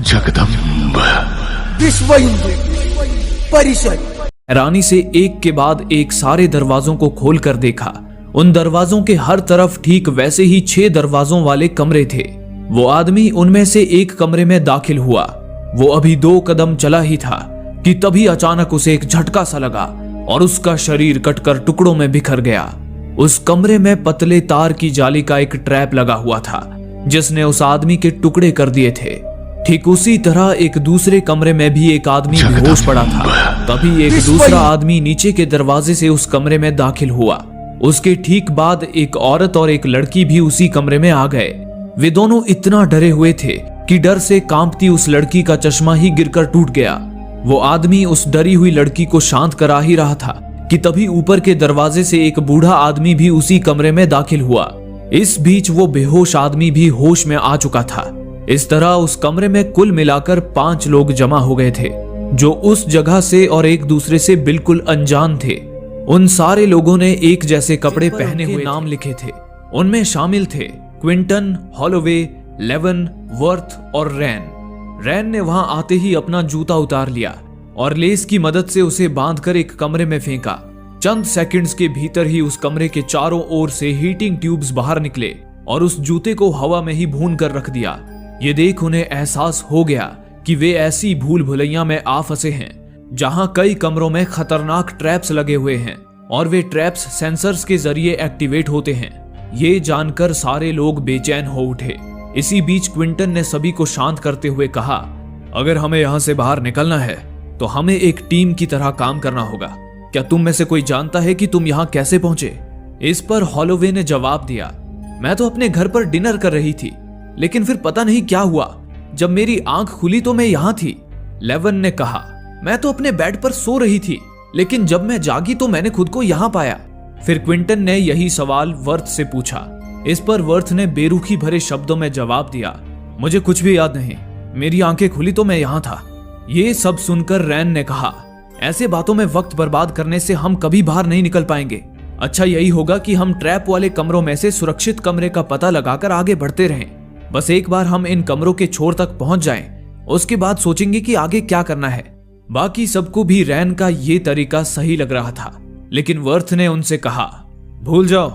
जगदम्ब विश्व हिंदू परिषद। हैरानी से एक के बाद एक सारे दरवाजों को खोल कर देखा। उन दरवाजों के हर तरफ ठीक वैसे ही 6 दरवाजों वाले कमरे थे। वो आदमी उनमें से एक कमरे में दाखिल हुआ। वो अभी 2 कदम चला ही था कि तभी अचानक उसे एक झटका सा लगा और उसका शरीर कटकर टुकड़ों में बिखर गया। उस कमरे में पतले तार की जाली का एक ट्रैप लगा हुआ था जिसने उस आदमी के टुकड़े कर दिए थे। ठीक उसी तरह एक दूसरे कमरे में भी एक आदमी बेहोश पड़ा था। तभी एक दूसरा आदमी नीचे के दरवाजे से उस कमरे में दाखिल हुआ। उसके ठीक बाद एक औरत और एक लड़की भी उसी कमरे में आ गए। वे दोनों इतना डरे हुए थे कि डर से कांपती उस लड़की का चश्मा ही गिरकर टूट गया। वो आदमी उस डरी हुई लड़की को शांत करा ही रहा था कि तभी ऊपर के दरवाजे से एक बूढ़ा आदमी भी उसी कमरे में दाखिल हुआ। इस बीच वो बेहोश आदमी भी होश में आ चुका था। इस तरह उस कमरे में कुल मिलाकर 5 लोग जमा हो गए थे जो उस जगह से और एक दूसरे से बिल्कुल अनजान थे। उन सारे लोगों ने एक जैसे कपड़े पहने हुए नाम लिखे थे। उनमें शामिल थे क्विंटन, हॉलोवे, लेवन, वर्थ और रैन ने वहां आते ही अपना जूता उतार लिया और लेस की मदद से उसे बांधकर एक कमरे में फेंका। चंद सेकंड्स के भीतर ही उस कमरे के चारों ओर से हीटिंग ट्यूब्स बाहर निकले और उस जूते को हवा में ही भून कर रख दिया। ये देख उन्हें एहसास हो गया कि वे ऐसी भूल भुलैया में आ फंसे हैं जहां कई कमरों में खतरनाक ट्रैप्स लगे हुए हैं और वे ट्रैप्स सेंसर्स के जरिए एक्टिवेट होते हैं। ये जानकर सारे लोग बेचैन हो उठे। इसी बीच क्विंटन ने सभी को शांत करते हुए कहा, अगर हमें यहाँ से बाहर निकलना है तो हमें एक टीम की तरह काम करना होगा। क्या तुम में से कोई जानता है कि तुम यहाँ कैसे पहुंचे? इस पर हॉलोवे ने जवाब दिया, मैं तो अपने घर पर डिनर कर रही थी, लेकिन फिर पता नहीं क्या हुआ, जब मेरी आंख खुली तो मैं यहाँ थी। लेवन ने कहा, मैं तो अपने बेड पर सो रही थी, लेकिन जब मैं जागी तो मैंने खुद को यहाँ पाया। फिर क्विंटन ने यही सवाल वर्थ से पूछा। इस पर वर्थ ने बेरुखी भरे शब्दों में जवाब दिया, मुझे कुछ भी याद नहीं, मेरी आंखें खुली तो मैं यहाँ था। ये सब सुनकर रैन ने कहा, ऐसे बातों में वक्त बर्बाद करने से हम कभी बाहर नहीं निकल पाएंगे। अच्छा यही होगा कि हम ट्रैप वाले कमरों में से सुरक्षित कमरे का पता लगाकर आगे बढ़ते रहें। बस एक बार हम इन कमरों के छोर तक पहुंच जाएं, उसके बाद सोचेंगे कि आगे क्या करना है। बाकी सबको भी रैन का ये तरीका सही लग रहा था, लेकिन वर्थ ने उनसे कहा, भूल जाओ,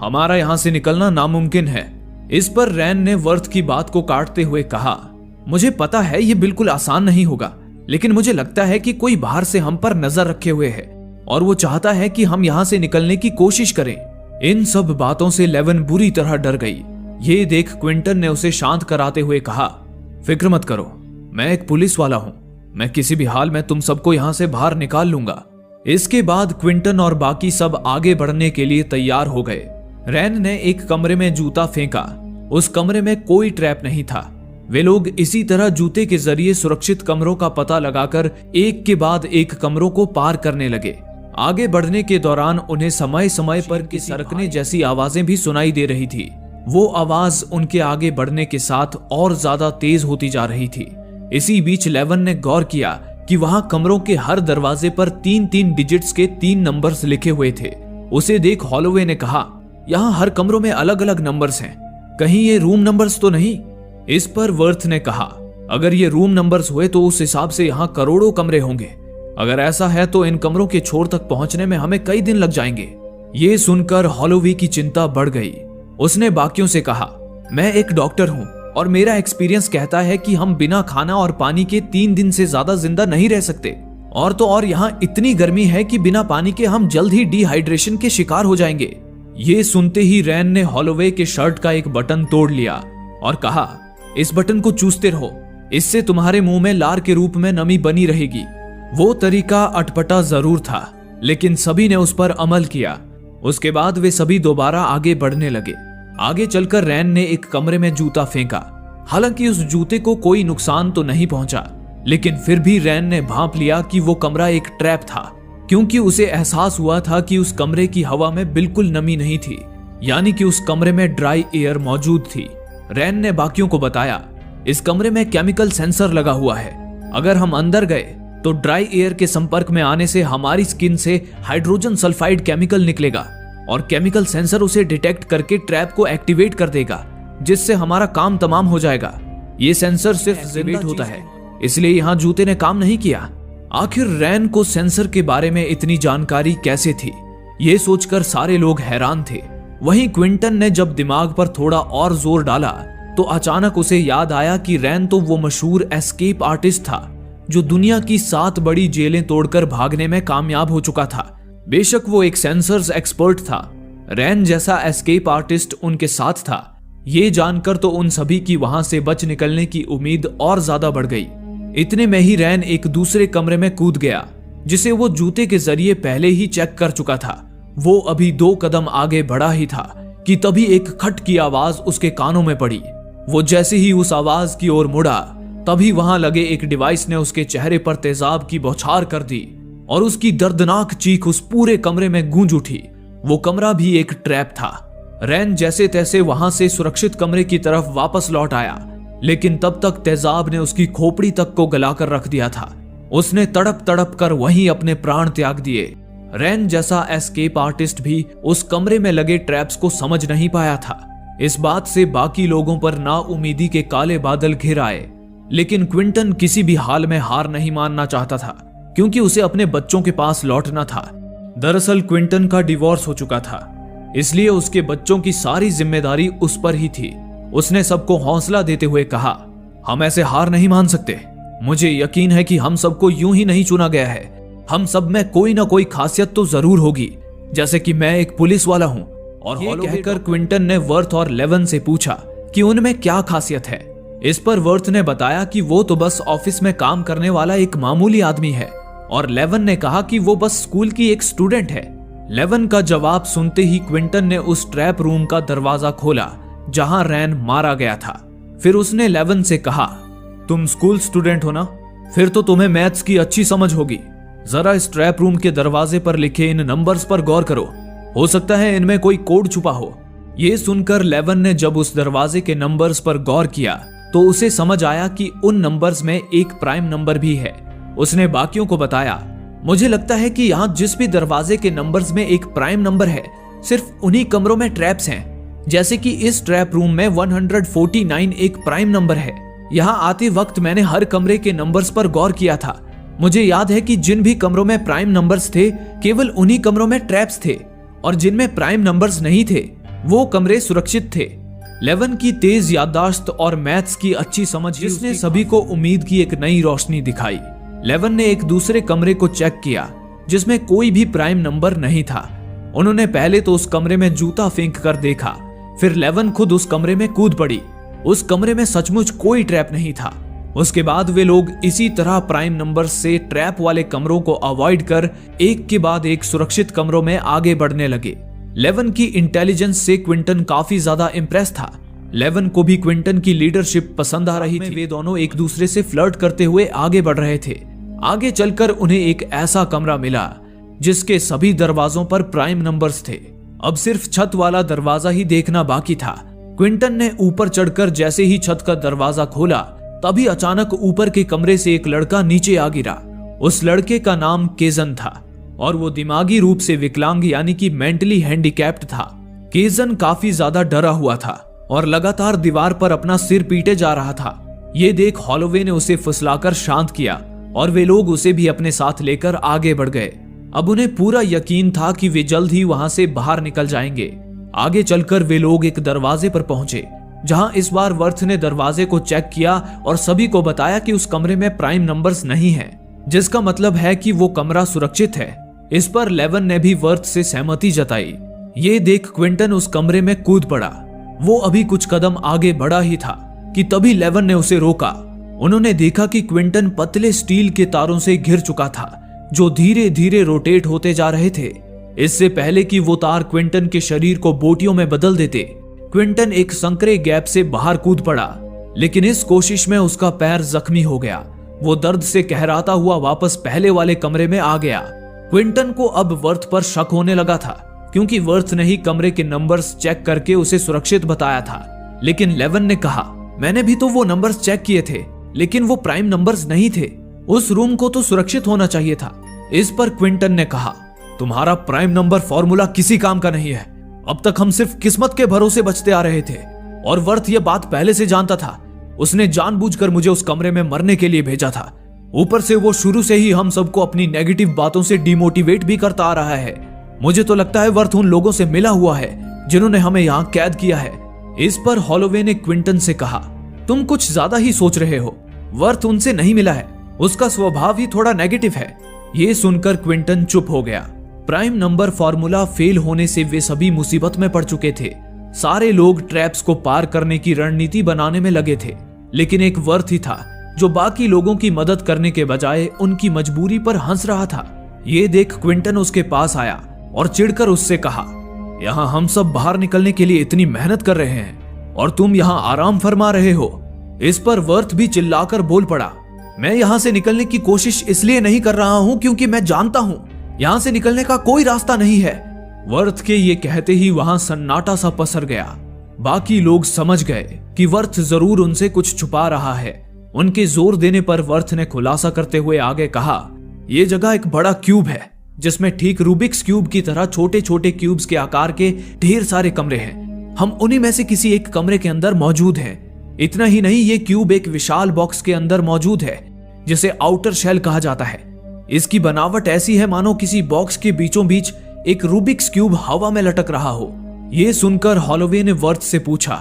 हमारा यहां से निकलना नामुमकिन है। इस पर रैन ने वर्थ की बात को काटते हुए कहा, मुझे पता है ये बिल्कुल आसान नहीं होगा, लेकिन मुझे लगता है कि कोई बाहर से हम पर नजर रखे हुए है और वो चाहता है कि हम यहां से निकलने की कोशिश करें। इन सब बातों से लेवन बुरी तरह डर गई। ये देख क्विंटन ने उसे शांत कराते हुए कहा, फिक्र मत करो, मैं एक पुलिस वाला हूं, मैं किसी भी हाल में तुम सबको यहां से बाहर निकाल लूंगा। इसके बाद क्विंटन और बाकी सब आगे बढ़ने के लिए तैयार हो गए। रैन ने एक कमरे में जूता फेंका। उस कमरे में कोई ट्रैप नहीं था। वे लोग इसी तरह जूते के जरिए सुरक्षित कमरों का पता लगाकर एक के बाद एक कमरों को पार करने लगे। आगे बढ़ने के दौरान उन्हें समय समय पर किसी सरकने जैसी आवाजें भी सुनाई दे रही थी। वो आवाज उनके आगे बढ़ने के साथ और ज्यादा तेज होती जा रही थी। इसी बीच लेवन ने गौर किया कि वहां कमरों के हर दरवाजे पर 3-3 डिजिट्स के 3 नंबर्स लिखे हुए थे। उसे देख हॉलोवे ने कहा, यहाँ हर कमरों में अलग अलग नंबर्स हैं, कहीं ये रूम नंबर्स तो नहीं? इस पर वर्थ ने कहा, अगर ये रूम नंबर्स हुए तो उस हिसाब से यहाँ करोड़ों कमरे होंगे। अगर ऐसा है तो इन कमरों के छोर तक पहुंचने में हमें कई दिन लग जाएंगे। ये सुनकर हॉलोवे की चिंता बढ़ गई। उसने बाकियों से कहा, मैं एक डॉक्टर हूँ और मेरा एक्सपीरियंस कहता है कि हम बिना खाना और पानी के 3 दिन से ज्यादा जिंदा नहीं रह सकते। और तो और यहाँ इतनी गर्मी है कि बिना पानी के हम जल्द ही डिहाइड्रेशन के शिकार हो जाएंगे। ये सुनते ही रैन ने हॉलोवे के शर्ट का एक बटन तोड़ लिया और कहा, इस बटन को चूसते रहो, इससे तुम्हारे मुंह में लार के रूप में नमी बनी रहेगी। वो तरीका अटपटा जरूर था, लेकिन सभी ने उस पर अमल किया। उसके बाद वे सभी दोबारा आगे बढ़ने लगे। आगे चलकर रैन ने एक कमरे में जूता फेंका। हालांकि उस जूते को कोई नुकसान तो नहीं पहुंचा, लेकिन फिर भी रैन ने भांप लिया कि वो कमरा एक ट्रैप था, क्योंकि उसे एहसास हुआ था कि उस कमरे की हवा में बिल्कुल नमी नहीं थी, यानी कि उस कमरे में ड्राई एयर मौजूद थी। रैन ने बाकियों को बताया, इस कमरे में केमिकल सेंसर लगा हुआ है। अगर हम अंदर गए तो ड्राई एयर के संपर्क में आने से हमारी स्किन से हाइड्रोजन सल्फाइड केमिकल निकलेगा और केमिकल सेंसर उसे डिटेक्ट करके ट्रैप को एक्टिवेट कर देगा, जिससे हमारा काम तमाम हो जाएगा। ये सेंसर सिर्फ जनरेट होता है, इसलिए यहाँ जूते ने काम नहीं किया। आखिर रैन को सेंसर के बारे में इतनी जानकारी कैसे थी, ये सोचकर सारे लोग हैरान थे। वहीं क्विंटन ने जब दिमाग पर थोड़ा और जोर डाला तो अचानक उसे याद आया कि रैन तो वो मशहूर एस्केप आर्टिस्ट था जो दुनिया की 7 बड़ी जेलें तोड़कर भागने में कामयाब हो चुका था। बेशक वो एक सेंसर्स एक्सपर्ट था, रैन जैसा एस्केप आर्टिस्ट उनके साथ था। ये जानकर तो उन सभी की वहां से बच निकलने की उम्मीद और ज्यादा बढ़ गई। इतने में ही रैन एक दूसरे कमरे में कूद गया जिसे वो जूते के जरिए पहले ही चेक कर चुका था। वो अभी 2 कदम आगे बढ़ा ही था कि तभी एक खट की आवाज उसके कानों में पड़ी। वो जैसे ही उस आवाज की ओर मुड़ा तभी वहां लगे एक डिवाइस ने उसके चेहरे पर तेजाब की बौछार कर दी और उसकी दर्दनाक चीख उस पूरे कमरे में गूंज उठी। वो कमरा भी एक ट्रैप था। रैन जैसे तैसे वहां से सुरक्षित कमरे की तरफ वापस लौट आया, लेकिन तब तक तेजाब ने उसकी खोपड़ी तक को गलाकर रख दिया था। उसने तड़प तड़प कर वहीं अपने प्राण त्याग दिए। रैन जैसा एस्केप आर्टिस्ट भी उस कमरे में लगे ट्रैप्स को समझ नहीं पाया था। इस बात से बाकी लोगों पर नाउमीदी के काले बादल घिर आए, लेकिन क्विंटन किसी भी हाल में हार नहीं मानना चाहता था क्योंकि उसे अपने बच्चों के पास लौटना था। दरअसल क्विंटन का डिवोर्स हो चुका था, इसलिए उसके बच्चों की सारी जिम्मेदारी उस पर ही थी। उसने सबको हौसला देते हुए कहा, हम ऐसे हार नहीं मान सकते। मुझे यकीन है कि हम सबको यूं ही नहीं चुना गया है। हम सब में कोई ना कोई खासियत तो जरूर होगी, जैसे कि मैं एक पुलिस वाला हूं। और ये कहकर क्विंटन ने वर्थ और लेवन से पूछा कि उनमें क्या खासियत है। इस पर वर्थ ने बताया कि वो तो बस ऑफिस में काम करने वाला एक मामूली आदमी है, और लेवन ने कहा कि वो बस स्कूल की एक स्टूडेंट है। लेवन का जवाब सुनते ही क्विंटन ने उस ट्रैप रूम का दरवाजा खोला जहां रैन मारा गया था। फिर उसने लेवन से कहा, तुम स्कूल स्टूडेंट हो ना, फिर तो तुम्हें मैथ्स की अच्छी समझ होगी। जरा इस ट्रैप रूम के दरवाजे पर लिखे इन नंबर्स पर गौर करो, हो सकता है इनमें कोई कोड छुपा हो। ये सुनकर लेवन ने जब उस दरवाजे के नंबर्स पर गौर किया तो उसे समझ आया कि उन नंबर्स में एक प्राइम नंबर भी है। उसने बाकियों को बताया, मुझे लगता है कि यहाँ जिस भी दरवाजे के नंबर्स में एक प्राइम नंबर है, सिर्फ उन्हीं कमरों में ट्रैप्स हैं। जैसे कि इस ट्रैप रूम में 149 एक प्राइम नंबर है। यहाँ आते वक्त मैंने हर कमरे के नंबर्स पर गौर किया था। मुझे याद है कि जिन भी कमरों में प्राइम नंबर्स थे, केवल उन्हीं कमरों में ट्रैप्स थे, और जिनमें प्राइम नंबर्स नहीं थे वो कमरे सुरक्षित थे। लेवन की तेज याददाश्त और मैथ्स की अच्छी समझ जिसने सभी को उम्मीद की एक नई रोशनी दिखाई। लेवन ने एक दूसरे कमरे को चेक किया जिसमें कोई भी प्राइम नंबर नहीं था। उन्होंने पहले तो उस कमरे में जूता फेंक कर देखा, फिर लेवन खुद उस कमरे में कूद पड़ी। उस कमरे में सचमुच कोई ट्रैप नहीं था। उसके बाद वे लोग इसी तरह प्राइम नंबर से ट्रैप वाले कमरों को अवॉइड कर एक के बाद एक सुरक्षित कमरों में आगे बढ़ने लगे। लेवन की इंटेलिजेंस से क्विंटन काफी ज्यादा इम्प्रेस था। लेवन को भी क्विंटन की लीडरशिप पसंद आ रही थी। वे दोनों एक दूसरे से फ्लर्ट करते हुए आगे बढ़ रहे थे। आगे चलकर उन्हें एक ऐसा कमरा मिला जिसके सभी दरवाजों पर प्राइम नंबर्स थे। अब सिर्फ छत वाला दरवाजा ही देखना बाकी था। क्विंटन ने ऊपर चढ़कर जैसे ही छत का दरवाजा खोला तभी अचानक ऊपर के कमरे से एक लड़का नीचे आ गिरा। उस लड़के का नाम केजन था और वो दिमागी रूप से विकलांग यानी कि मेंटली हैंडीकैप्ड था। केजन काफी ज्यादा डरा हुआ था और लगातार दीवार पर अपना सिर पीटे जा रहा था। ये देख हॉलोवे ने उसे फुसलाकर शांत किया और वे लोग उसे भी अपने साथ लेकर आगे बढ़ गए। अब उन्हें पूरा यकीन था कि वे जल्द ही वहां से बाहर निकल जाएंगे। आगे चलकर वे लोग एक दरवाजे पर पहुंचे जहां इस बार वर्थ ने दरवाजे को चेक किया और सभी को बताया कि उस कमरे में प्राइम नंबर्स नहीं हैं, जिसका मतलब है कि वो कमरा सुरक्षित है। इस पर लेवन ने भी वर्थ से सहमति जताई। ये देख क्विंटन उस कमरे में कूद पड़ा। वो अभी कुछ कदम आगे बढ़ा ही था कि तभी लेवन ने उसे रोका। उन्होंने देखा कि क्विंटन पतले स्टील के तारों से घिर चुका था जो धीरे धीरे रोटेट होते जा रहे थे। इससे पहले कि वो तार क्विंटन के शरीर को बोटियों में बदल देते, क्विंटन एक संकरे गैप से बाहर कूद पड़ा, लेकिन इस कोशिश में उसका पैर जख्मी हो गया। वो दर्द से कहराता हुआ वापस पहले वाले कमरे में आ गया। क्विंटन को अब वर्थ पर शक होने लगा था क्योंकि वर्थ ने ही कमरे के नंबर्स चेक करके उसे सुरक्षित बताया था। लेकिन लेवन ने कहा, मैंने भी तो वो नंबर्स चेक किए थे, लेकिन वो प्राइम नंबर्स नहीं थे। उस रूम को तो सुरक्षित होना चाहिए था। इस पर क्विंटन ने कहा, तुम्हारा प्राइम नंबर फॉर्मूला किसी काम का नहीं है। अब तक हम सिर्फ किस्मत के भरोसे बचते आ रहे थे और वर्थ ये बात पहले से जानता था। उसने जानबूझकर मुझे उस कमरे में मरने के लिए भेजा था। ऊपर से वो शुरू से ही हम सबको अपनी नेगेटिव बातों से डिमोटिवेट भी करता आ रहा है। मुझे तो लगता है वर्थ उन लोगों से मिला हुआ है जिन्होंने हमें यहाँ कैद किया है। इस पर हॉलोवे ने क्विंटन से कहा, तुम कुछ ज्यादा ही सोच रहे हो, वर्थ उनसे नहीं मिला है, उसका स्वभाव ही थोड़ा नेगेटिव है। ये सुनकर क्विंटन चुप हो गया। प्राइम नंबर फॉर्मूला फेल होने से वे सभी मुसीबत में पड़ चुके थे। सारे लोग ट्रैप्स को पार करने की रणनीति बनाने में लगे थे, लेकिन एक वर्थ ही था जो बाकी लोगों की मदद करने के बजाय उनकी मजबूरी पर हंस रहा था। ये देख क्विंटन उसके पास आया और चिढ़कर उससे कहा, यहाँ हम सब बाहर निकलने के लिए इतनी मेहनत कर रहे हैं और तुम यहाँ आराम फरमा रहे हो। इस पर वर्थ भी चिल्लाकर बोल पड़ा, मैं यहाँ से निकलने की कोशिश इसलिए नहीं कर रहा हूँ क्योंकि मैं जानता हूँ यहाँ से निकलने का कोई रास्ता नहीं है। वर्थ के ये कहते ही वहां सन्नाटा सा पसर गया। बाकी लोग समझ गए कि वर्थ जरूर उनसे कुछ छुपा रहा है। उनके जोर देने पर वर्थ ने खुलासा करते हुए आगे कहा, यह जगह एक बड़ा क्यूब है जिसमें ठीक रूबिक्स क्यूब की तरह छोटे छोटे क्यूब्स के आकार के ढेर सारे कमरे हैं। हम उन्हीं में से किसी एक कमरे के अंदर मौजूद हैं। इतना ही नहीं, ये क्यूब एक विशाल बॉक्स के अंदर मौजूद है जिसे आउटर शेल कहा जाता है। इसकी बनावट ऐसी है मानो किसी बॉक्स के बीचों बीच एक रूबिक्स क्यूब हवा में लटक रहा हो। यह सुनकर हॉलोवे ने वर्थ से पूछा,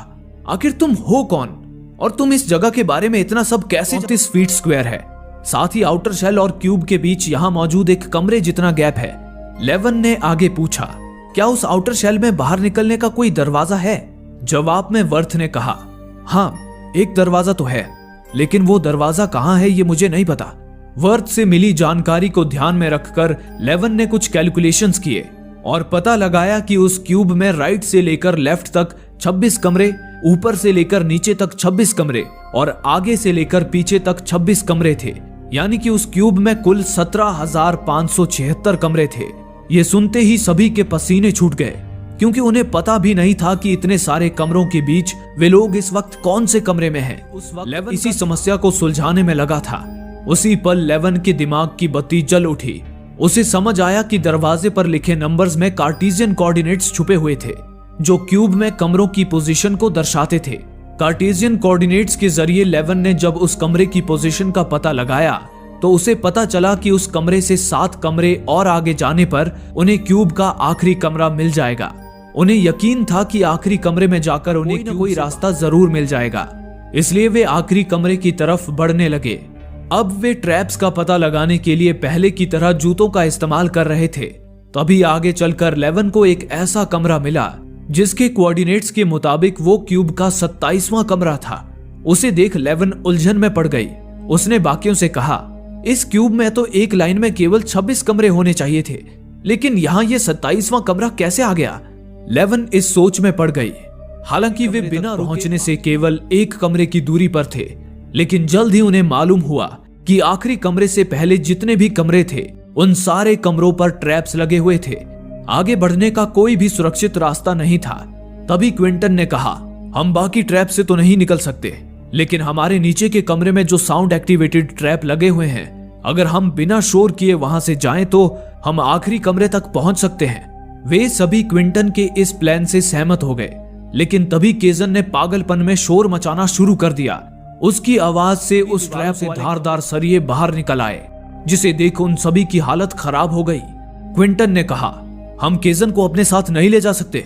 आखिर तुम हो कौन और तुम इस जगह के बारे में इतना सब कैसे? 30 फीट स्क्वायर है, साथ ही आउटर शेल और क्यूब के बीच यहाँ मौजूद एक कमरे जितना गैप है। लेवन ने आगे पूछा, क्या उस आउटर शेल में बाहर निकलने का कोई दरवाजा है? जवाब में वर्थ ने कहा, हाँ एक दरवाजा तो है, लेकिन वो दरवाजा कहाँ है ये मुझे नहीं पता। वर्थ से मिली जानकारी को ध्यान में रखकर लेवन ने कुछ कैलकुलेशंस किए और पता लगाया कि उस क्यूब में राइट से लेकर लेफ्ट तक 26 कमरे, ऊपर से लेकर नीचे तक 26 कमरे और आगे से लेकर पीछे तक 26 कमरे थे। यानी कि उस क्यूब में कुल 17,576 कमरे थे। ये सुनते ही सभी के पसीने छूट गए, क्योंकि उन्हें पता भी नहीं था कि इतने सारे कमरों के बीच वे लोग इस वक्त कौन से कमरे में हैं। उस वक्त लेवन इसी समस्या को सुलझाने में लगा था। उसी पल लेवन के दिमाग की बत्ती जल उठी। उसे समझ आया कि दरवाजे पर लिखे नंबर्स में कार्टेशियन कोऑर्डिनेट्स छुपे हुए थे जो क्यूब में कमरों की पोजीशन को दर्शाते थे। कार्टेशियन कोऑर्डिनेट्स के जरिए लेवन ने जब उस कमरे की पोजीशन का पता लगाया तो उसे पता चला कि उस कमरे से 7 कमरे और आगे जाने पर उन्हें क्यूब का आखिरी कमरा मिल जाएगा। उन्हें यकीन था कि आखिरी कमरे में जाकर उन्हें कोई रास्ता जरूर मिल जाएगा, इसलिए वे आखिरी कमरे की तरफ बढ़ने लगे। अब वे ट्रैप्स का पता लगाने के लिए पहले की तरह जूतों का इस्तेमाल कर रहे थे। तभी आगे चलकर लेवन को एक ऐसा कमरा मिला जिसके कोऑर्डिनेट्स के मुताबिक वो क्यूब का 27वां कमरा था। उसे देख लेवन उलझन में पड़ गई। उसने बाकियों से कहा, इस क्यूब में तो एक लाइन में केवल 26 कमरे होने चाहिए थे, लेकिन यहाँ ये 27वां कमरा कैसे आ गया? लेवन इस सोच में पड़ गई। हालांकि वे बिना पहुंचने से केवल एक कमरे की दूरी पर थे, लेकिन जल्द ही उन्हें मालूम हुआ कि आखिरी कमरे से पहले जितने भी कमरे थे उन सारे कमरों पर ट्रैप्स लगे हुए थे। आगे बढ़ने का कोई भी सुरक्षित रास्ता नहीं था। तभी क्विंटन ने कहा, हम बाकी ट्रैप से तो नहीं निकल सकते, लेकिन हमारे नीचे के कमरे में जो साउंड एक्टिवेटेड ट्रैप लगे हुए हैं, अगर हम बिना शोर किए वहां से जाएं तो हम आखिरी कमरे तक पहुंच सकते हैं। वे सभी क्विंटन के इस प्लान से सहमत हो गए, लेकिन तभी केजन ने पागलपन में शोर मचाना शुरू कर दिया। उसकी आवाज से उस ट्रैप से धारदार सरिये बाहर निकल आए, जिसे देख उन सभी की हालत खराब हो गई। क्विंटन ने कहा, हम केजन को अपने साथ नहीं ले जा सकते।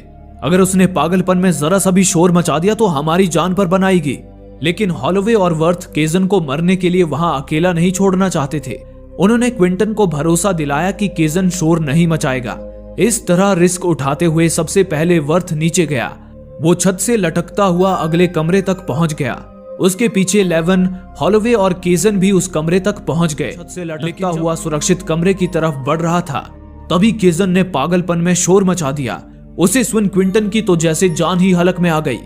अगर उसने पागलपन में जरा सा भी शोर मचा दिया तो हमारी जान पर बनाएगी। लेकिन हॉलोवे और वर्थ केजन को मरने के लिए वहां अकेला नहीं छोड़ना चाहते थे। उन्होंने क्विंटन को भरोसा दिलाया कि केजन शोर नहीं मचाएगा। इस तरह रिस्क उठाते हुए सबसे पहले वर्थ नीचे गया। वो छत से लटकता हुआ अगले कमरे तक पहुंच गया। उसके पीछे लेवन, हॉलोवे और केजन भी उस कमरे तक पहुंच गए। छत से लटकता हुआ सुरक्षित कमरे की तरफ बढ़ रहा था। तभी केजन ने पागलपन में शोर मचा दिया। उसे सुन क्विंटन की तो जैसे जान ही हलक में आ गई।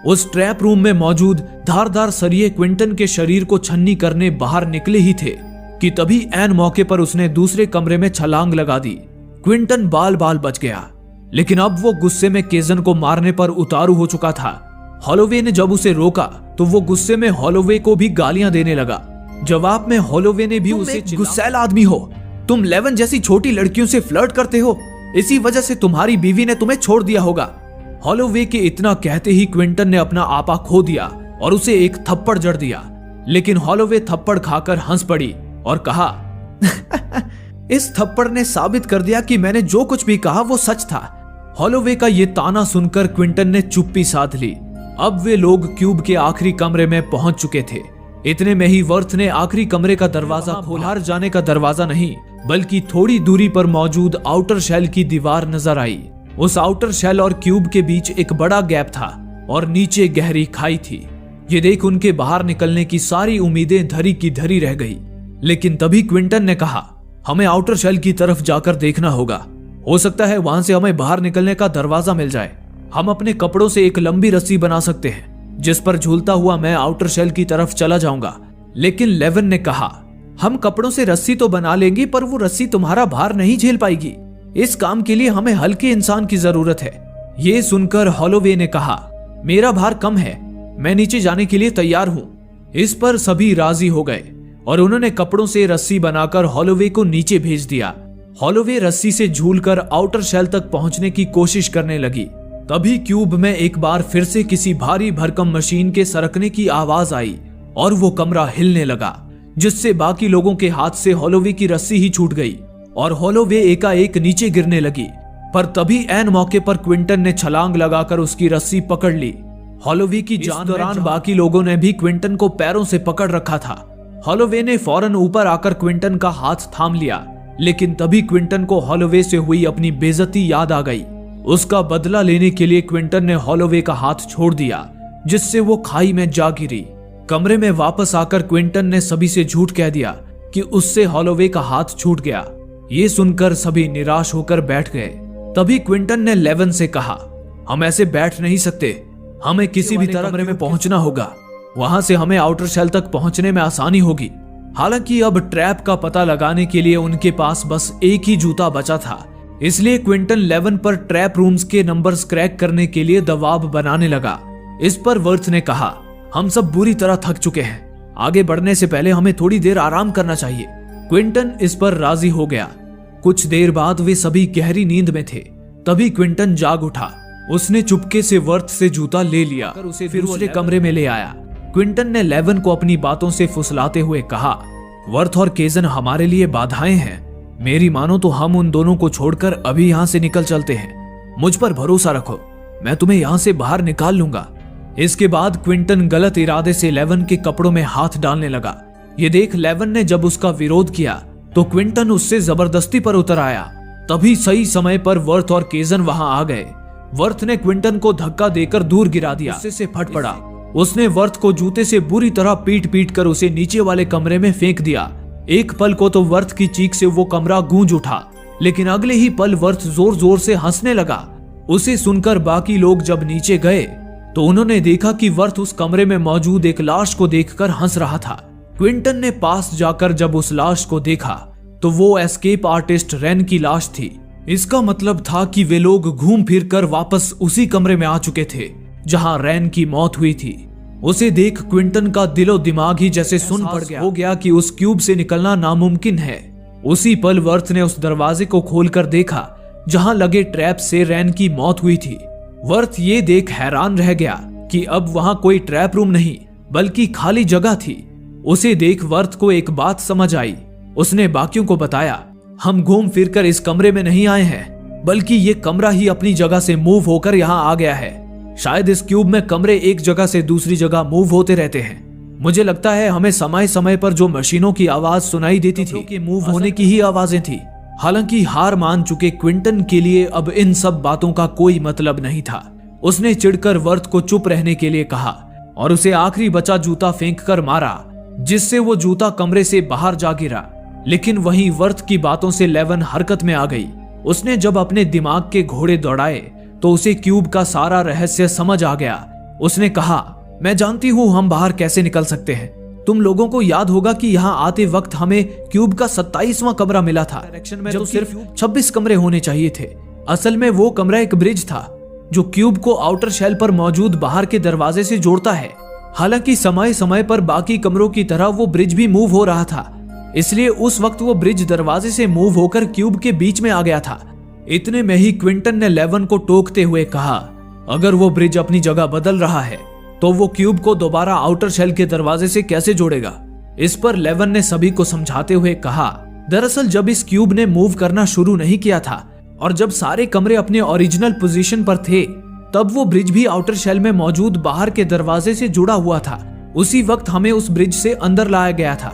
उस ट्रैप रूम में मौजूद धारदार सरिये क्विंटन के शरीर को छन्नी करने बाहर निकले ही थे कि तभी ऐन मौके पर उसने दूसरे कमरे में छलांग लगा दी। क्विंटन बाल बाल बच गया, लेकिन अब वो गुस्से में केजन को मारने पर उतारू हो चुका था। हॉलोवे ने जब उसे रोका तो वो गुस्से में हॉलोवे को भी गालियां देने लगा। जवाब में हॉलोवे ने भी उसे, गुस्सैल आदमी हो, तुम लेवन जैसी छोटी लड़कियों से फ्लर्ट करते हो, इसी वजह से तुम्हारी बीवी ने तुम्हें छोड़ दिया होगा। हॉलोवे के इतना कहते ही क्विंटन ने अपना आपा खो दिया और उसे एक थप्पड़ जड़ दिया, लेकिन हॉलोवे थप्पड़ खाकर हंस पड़ी और कहा इस थप्पड़ ने साबित कर दिया कि मैंने जो कुछ भी कहा वो सच था। हॉलोवे का ये ताना सुनकर क्विंटन ने चुप्पी साध ली। अब वे लोग क्यूब के आखिरी कमरे में पहुंच चुके थे। इतने में ही वर्थ ने आखिरी कमरे का दरवाजा खोला। बाहर जाने का दरवाजा नहीं, बल्कि थोड़ी दूरी पर मौजूद आउटर शेल की दीवार नजर आई। उस आउटर शेल और क्यूब के बीच एक बड़ा गैप था और नीचे गहरी खाई थी। ये देख उनके बाहर निकलने की सारी उम्मीदें धरी की धरी रह गई। लेकिन तभी क्विंटन ने कहा, हमें आउटर शेल की तरफ जाकर देखना होगा। हो सकता है वहां से हमें बाहर निकलने का दरवाजा मिल जाए। हम अपने कपड़ों से एक लंबी रस्सी बना सकते हैं, जिस पर झूलता हुआ मैं आउटर शेल की तरफ चला जाऊंगा। लेकिन लेवन ने कहा, हम कपड़ों से रस्सी तो बना लेंगे, पर वो रस्सी तुम्हारा भार नहीं झेल पाएगी। इस काम के लिए हमें हल्के इंसान की जरूरत है। ये सुनकर हॉलोवे ने कहा, मेरा भार कम है, मैं नीचे जाने के लिए तैयार हूं। इस पर सभी राजी हो गए और उन्होंने कपड़ों से रस्सी बनाकर हॉलोवे को नीचे भेज दिया। हॉलोवे रस्सी से झूलकर आउटर शेल तक पहुंचने की कोशिश करने लगी। तभी क्यूब में एक बार फिर से किसी भारी भरकम मशीन के सरकने की आवाज आई और वो कमरा हिलने लगा, जिससे बाकी लोगों के हाथ से हॉलोवे की रस्सी ही छूट गई और हॉलोवे एकाएक नीचे गिरने लगी। पर तभी ऐन मौके पर क्विंटन ने छलांग लगाकर उसकी रस्सी पकड़ ली। हॉलोवे की जान दौरान बाकी लोगों ने भी क्विंटन को पैरों से पकड़ रखा था। हॉलोवे ने फौरन ऊपर आकर क्विंटन का हाथ थाम लिया, लेकिन तभी क्विंटन को हॉलोवे से हुई अपनी बेइज्जती याद आ गई। उसका बदला लेने के लिए क्विंटन ने हॉलोवे का हाथ छोड़ दिया, जिससे वो खाई में जा गिरी। कमरे में वापस आकर क्विंटन ने सभी से झूठ कह दिया कि उससे हॉलोवे का हाथ छूट गया। ये सुनकर सभी निराश होकर बैठ गए। तभी क्विंटन ने लेवन से कहा, हम ऐसे बैठ नहीं सकते, हमें किसी भी तरह कमरे में पहुंचना होगा। वहां से हमें आउटर शेल तक पहुंचने में आसानी होगी। हालांकि अब ट्रैप का पता लगाने के लिए उनके पास बस एक ही जूता बचा था, इसलिए क्विंटन लेवन पर ट्रैप रूम्स के नंबर्स क्रैक करने के लिए दबाव बनाने लगा। इस पर वर्थ ने कहा, हम सब बुरी तरह थक चुके हैं, आगे बढ़ने से पहले हमें थोड़ी देर आराम करना चाहिए। क्विंटन इस पर राजी हो गया। कुछ देर बाद वे सभी गहरी नींद में थे। तभी क्विंटन जाग उठा। उसने चुपके से वर्थ से जूता ले लिया, उसे फिर दूसरे कमरे में ले आया। क्विंटन ने लेवन को अपनी बातों से फुसलाते हुए कहा, वर्थ और केजन हमारे लिए बाधाएं हैं। मेरी मानो तो हम उन दोनों को छोड़कर अभी यहाँ से निकल चलते हैं। मुझ पर भरोसा रखो, मैं तुम्हें यहाँ से बाहर निकाल लूंगा। इसके बाद क्विंटन गलत इरादे से लेवन के कपड़ों में हाथ डालने लगा। ये देख लेवन ने जब उसका विरोध किया तो क्विंटन उससे जबरदस्ती पर उतर आया। तभी सही समय पर वर्थ और केजन वहां आ गए। वर्थ ने क्विंटन को धक्का देकर दूर गिरा दिया, से फट पड़ा। उसने वर्थ को जूते से बुरी तरह पीट पीट कर उसे नीचे वाले कमरे में फेंक दिया। एक पल को तो वर्थ की चीख से वो कमरा गूंज उठा, लेकिन अगले ही पल वर्थ जोर जोर से हंसने लगा। उसे सुनकर बाकी लोग जब नीचे गए तो उन्होंने देखा कि वर्थ उस कमरे में मौजूद एक लाश को देखकर हंस रहा था। क्विंटन ने पास जाकर जब उस लाश को देखा तो वो एस्केप आर्टिस्ट रैन की लाश थी। इसका मतलब था कि वे लोग घूम फिर कर वापस उसी कमरे में आ चुके थे जहां रैन की मौत हुई थी। उसे देख क्विंटन का दिलो दिमाग ही जैसे सुन पड़ गया। हो गया कि उस क्यूब से निकलना नामुमकिन है। उसी पल वर्थ ने उस दरवाजे को खोलकर देखा जहां लगे ट्रैप से रैन की मौत हुई थी। वर्थ ये देख हैरान रह गया कि अब वहां कोई ट्रैप रूम नहीं बल्कि खाली जगह थी। उसे देख वर्थ को एक बात समझ आई। उसने बाकियों को बताया, हम घूम फिरकर इस कमरे में नहीं आए हैं, बल्कि ये कमरा ही अपनी जगह से मूव होकर यहाँ आ गया है। शायद इस क्यूब में कमरे एक जगह से दूसरी जगह मूव होते रहते हैं। मुझे लगता है हमें समय समय पर जो मशीनों की आवाज सुनाई देती थी कि मूव होने की ही आवाजें थी। हालांकि हार मान चुके क्विंटन के लिए अब इन सब बातों का कोई मतलब नहीं था। उसने चिढ़कर वर्थ को चुप रहने के लिए कहा और उसे आखिरी बचा जूता फेंक कर मारा, जिससे वो जूता कमरे से बाहर जा गिरा। लेकिन वहीं वर्थ की बातों से लेवन हरकत में आ गई। उसने जब अपने दिमाग के घोड़े दौड़ाए तो उसे क्यूब का सारा रहस्य समझ आ गया। उसने कहा, मैं जानती हूँ हम बाहर कैसे निकल सकते हैं। तुम लोगों को याद होगा कि यहाँ आते वक्त हमें क्यूब का 27वां कमरा मिला था, में तो सिर्फ 26 कमरे होने चाहिए थे। असल में वो कमरा एक ब्रिज था जो क्यूब को आउटर शेल पर मौजूद बाहर के दरवाजे से जोड़ता है। हालांकि समय समय पर बाकी कमरों की तरह वो ब्रिज भी मूव हो रहा था, इसलिए उस वक्त वो ब्रिज दरवाजे से मूव होकर क्यूब के बीच में आ गया था। इतने में ही क्विंटन ने लेवन को टोकते हुए कहा, अगर वो ब्रिज अपनी जगह बदल रहा है तो वो क्यूब को दोबारा आउटर शेल के दरवाजे से कैसे जोड़ेगा। इस पर लेवन ने सभी को समझाते हुए कहा, दरअसल जब इस क्यूब ने मूव करना शुरू नहीं किया था और जब सारे कमरे अपने ओरिजिनल पोजीशन पर थे, तब वो ब्रिज भी आउटर शेल में मौजूद बाहर के दरवाजे से जुड़ा हुआ था। उसी वक्त हमें उस ब्रिज से अंदर लाया गया था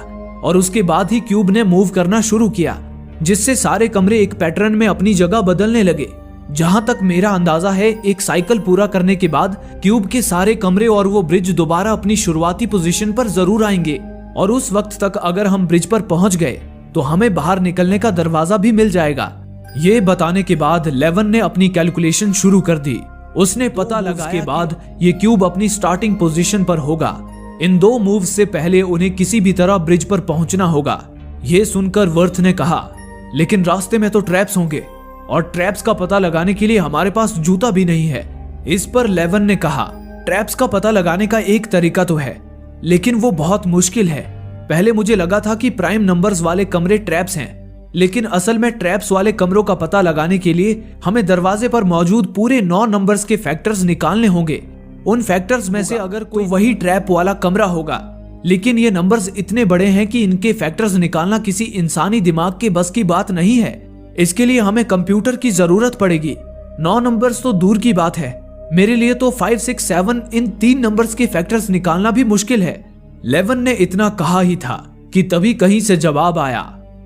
और उसके बाद ही क्यूब ने मूव करना शुरू किया, जिससे सारे कमरे एक पैटर्न में अपनी जगह बदलने लगे। जहां तक मेरा अंदाजा है, एक साइकिल पूरा करने के बाद क्यूब के सारे कमरे और वो ब्रिज दोबारा अपनी शुरुआती पोजीशन पर जरूर आएंगे और उस वक्त तक अगर हम ब्रिज पर पहुंच गए तो हमें बाहर निकलने का दरवाजा भी मिल जाएगा। ये बताने के बाद लेवन ने अपनी कैलकुलेशन शुरू कर दी। उसने पता लगाया के बाद ये क्यूब अपनी स्टार्टिंग पोजीशन पर होगा। इन 2 मूव्स से पहले उन्हें किसी भी तरह ब्रिज पर पहुंचना होगा। ये सुनकर वर्थ ने कहा, लेकिन रास्ते में तो ट्रैप्स होंगे और ट्रैप्स का पता लगाने के लिए हमारे पास जूता भी नहीं है। इस पर लेवन ने कहा, ट्रैप्स का पता लगाने का एक तरीका तो है, लेकिन वो बहुत मुश्किल है। पहले मुझे लगा था कि प्राइम नंबर्स वाले कमरे ट्रैप्स हैं, लेकिन असल में ट्रैप्स वाले कमरों का पता लगाने के लिए हमें दरवाजे पर मौजूद पूरे 9 नंबर्स के फैक्टर्स निकालने होंगे। उन फैक्टर्स में से अगर कोई वही ट्रैप वाला कमरा होगा, लेकिन ये नंबर्स इतने बड़े हैं कि इनके फैक्टर्स निकालना किसी इंसानी दिमाग के बस की बात नहीं है। इसके लिए हमें कंप्यूटर की जरूरत पड़ेगी। 9 नंबर्स तो दूर की बात है, मेरे लिए तो 5, 6, 7 इन 3 नंबर्स के फैक्टर्स निकालना भी मुश्किल है। लेवन ने इतना कहा ही था कि तभी कहीं से जवाब आया,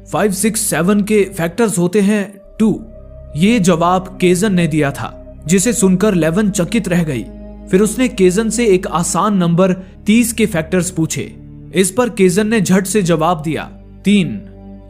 5, 6, 7 के फैक्टर्स होते हैं 2। ये जवाब केजन ने दिया था, जिसे सुनकर लेवन चकित रह गई। फिर उसने केजन से एक आसान नंबर 30 के फैक्टर्स पूछे। इस पर केजन ने झट से जवाब दिया, 3।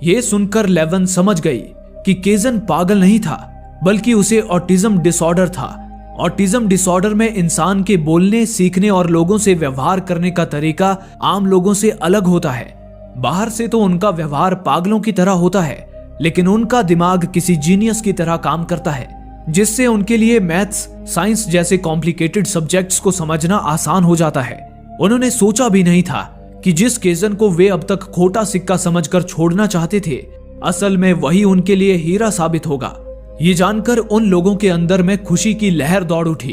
ये सुनकर लेवन समझ गई कि केजन पागल नहीं था, बल्कि उसे ऑटिज्म डिसऑर्डर था। ऑटिज्म डिसऑर्डर में इंसान के बोलने, सीखने और लोगों से व्यवहार करने का तरीका आम लोगों से अलग होता है। बाहर से तो उनका व्यवहार पागलों की तरह होता है, लेकिन उनका दिमाग किसी जीनियस की तरह काम करता है, जिससे उनके लिए मैथ्स, साइंस जैसे कॉम्प्लिकेटेड सब्जेक्ट्स को समझना आसान हो जाता है। उन्होंने सोचा भी नहीं था कि जिस केजन को वे अब तक खोटा सिक्का समझकर छोड़ना चाहते थे, असल में वही उनके लिए हीरा साबित होगा। ये जानकर उन लोगों के अंदर में खुशी की लहर दौड़ उठी।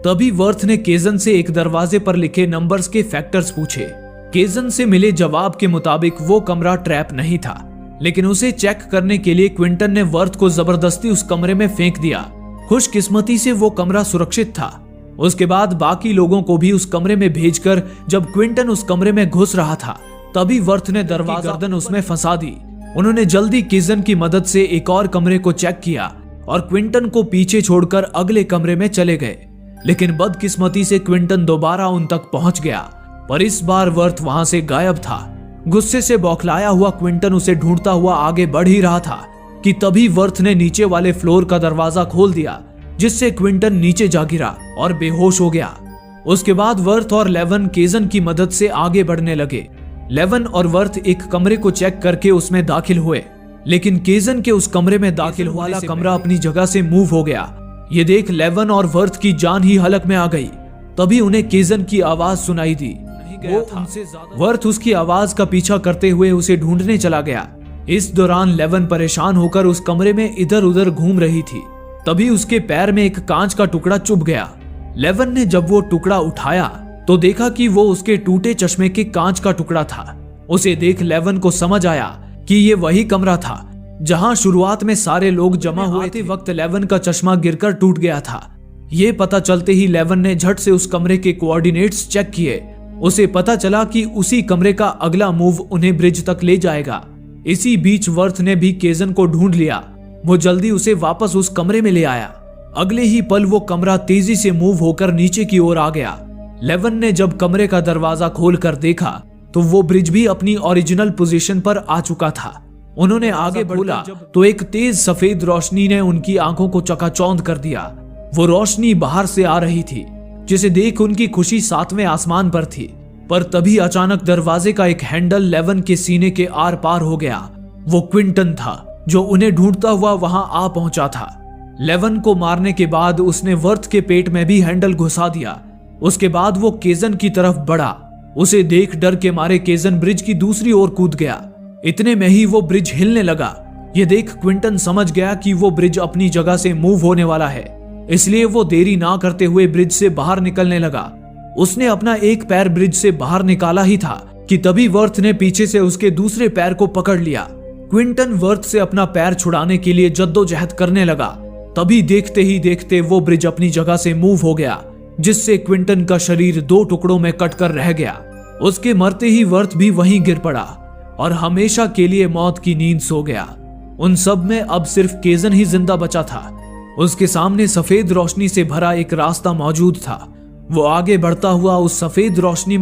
तभी वर्थ ने केजन से एक दरवाजे पर लिखे नंबर्स के फैक्टर्स पूछे। केजन से मिले जवाब के मुताबिक वो कमरा ट्रैप नहीं था, लेकिन उसे चेक करने के लिए क्विंटन ने वर्थ को जबरदस्ती उस कमरे में फेंक दिया। खुशकिस्मती से वो कमरा सुरक्षित था। उसके बाद बाकी लोगों को भी उस कमरे में भेजकर जब क्विंटन उस कमरे में घुस रहा था, तभी वर्थ ने दरवाजा गर्दन उसमें फंसा दी। उन्होंने जल्दी केजन की मदद से एक और कमरे को चेक किया और क्विंटन को पीछे छोड़कर अगले कमरे में चले गए। लेकिन बदकिस्मती से क्विंटन दोबारा उन तक पहुंच गया, पर इस बार वर्थ वहां से गायब था। गुस्से से बौखलाया हुआ क्विंटन उसे ढूंढता हुआ आगे बढ़ ही रहा था कि तभी वर्थ ने नीचे वाले फ्लोर का दरवाजा खोल दिया, जिससे क्विंटन नीचे जा गिरा और बेहोश हो गया। उसके बाद वर्थ और लेवन केजन की मदद से आगे बढ़ने लगे। लेवन और वर्थ एक कमरे को चेक करके उसमें दाखिल हुए, लेकिन केजन के उस कमरे में दाखिल वाला कमरा अपनी जगह से मूव हो गया। ये देख लेवन और वर्थ की जान ही हलक में आ गई। तभी उन्हें केजन की आवाज सुनाई दी। वर्थ उसकी आवाज का पीछा करते हुए उसे ढूंढने चला गया। इस दौरान लेवन परेशान होकर उस कमरे में इधर उधर घूम रही थी। तभी उसके पैर में एक कांच का टुकड़ा चुभ गया। लेवन ने जब वो टुकड़ा उठाया तो देखा कि वो उसके टूटे चश्मे के कांच का टुकड़ा था। उसे देख लेवन को समझ आया कि ये वही कमरा था जहां शुरुआत में सारे लोग जमा हुए थे। वक्त लेवन का चश्मा गिरकर टूट गया था। ये पता चलते ही लेवन ने झट से उस कमरे के कोऑर्डिनेट्स चेक किए। उसे पता चला कि उसी कमरे का अगला मूव उन्हें ब्रिज तक ले जाएगा। इसी बीच वर्थ ने भी केजन को ढूंढ लिया। वो जल्दी उसे वापस उस कमरे में ले आया। अगले ही पल वो कमरा तेजी से मूव होकर नीचे की ओर आ गया। लेवन ने जब कमरे का दरवाजा खोलकर देखा तो वो ब्रिज भी अपनी ओरिजिनल पोजीशन पर आ चुका था। उन्होंने आगे बढ़ा तो एक तेज सफेद रोशनी ने उनकी आंखों को चकाचौंध कर दिया। वो रोशनी बाहर से आ रही थी, जिसे देख उनकी खुशी 7वें आसमान पर थी। पर तभी अचानक दरवाजे का एक हैंडल लेवन के सीने के आर पार हो गया। वो क्विंटन था जो उन्हें ढूंढता हुआ वहां आ पहुंचा था। लेवन को मारने के बाद उसने वर्थ के पेट में भी हैंडल घुसा दिया। उसके बाद वो केजन की तरफ बढ़ा। उसे देख डर के मारे केजन ब्रिज की दूसरी ओर कूद गया। इतने में ही वो ब्रिज हिलने लगा। ये देख क्विंटन समझ गया कि वो ब्रिज अपनी जगह से मूव होने वाला है, इसलिए वो देरी ना करते हुए ब्रिज से बाहर निकलने लगा। उसने अपना एक पैर ब्रिज से बाहर निकाला ही था कि तभी वर्थ ने पीछे से उसके दूसरे पैर को पकड़ लिया। क्विंटन वर्थ से अपना पैर छुड़ाने के लिए जद्दोजहद करने लगा। तभी देखते ही देखते वो ब्रिज अपनी जगह से मूव हो गया, जिससे क्विंटन का शरीर 2 टुकड़ों में कटकर रह गया। उसके मरते ही वर्थ भी वहीं गिर पड़ा और हमेशा के लिए मौत की नींद सो गया। उन सब में अब सिर्फ केजन ही जिंदा बचा था। उसके सामने सफेद रोशनी से भरा एक रास्ता मौजूद था। वो आगे बढ़ता हुआ उस सफेद रोशनी में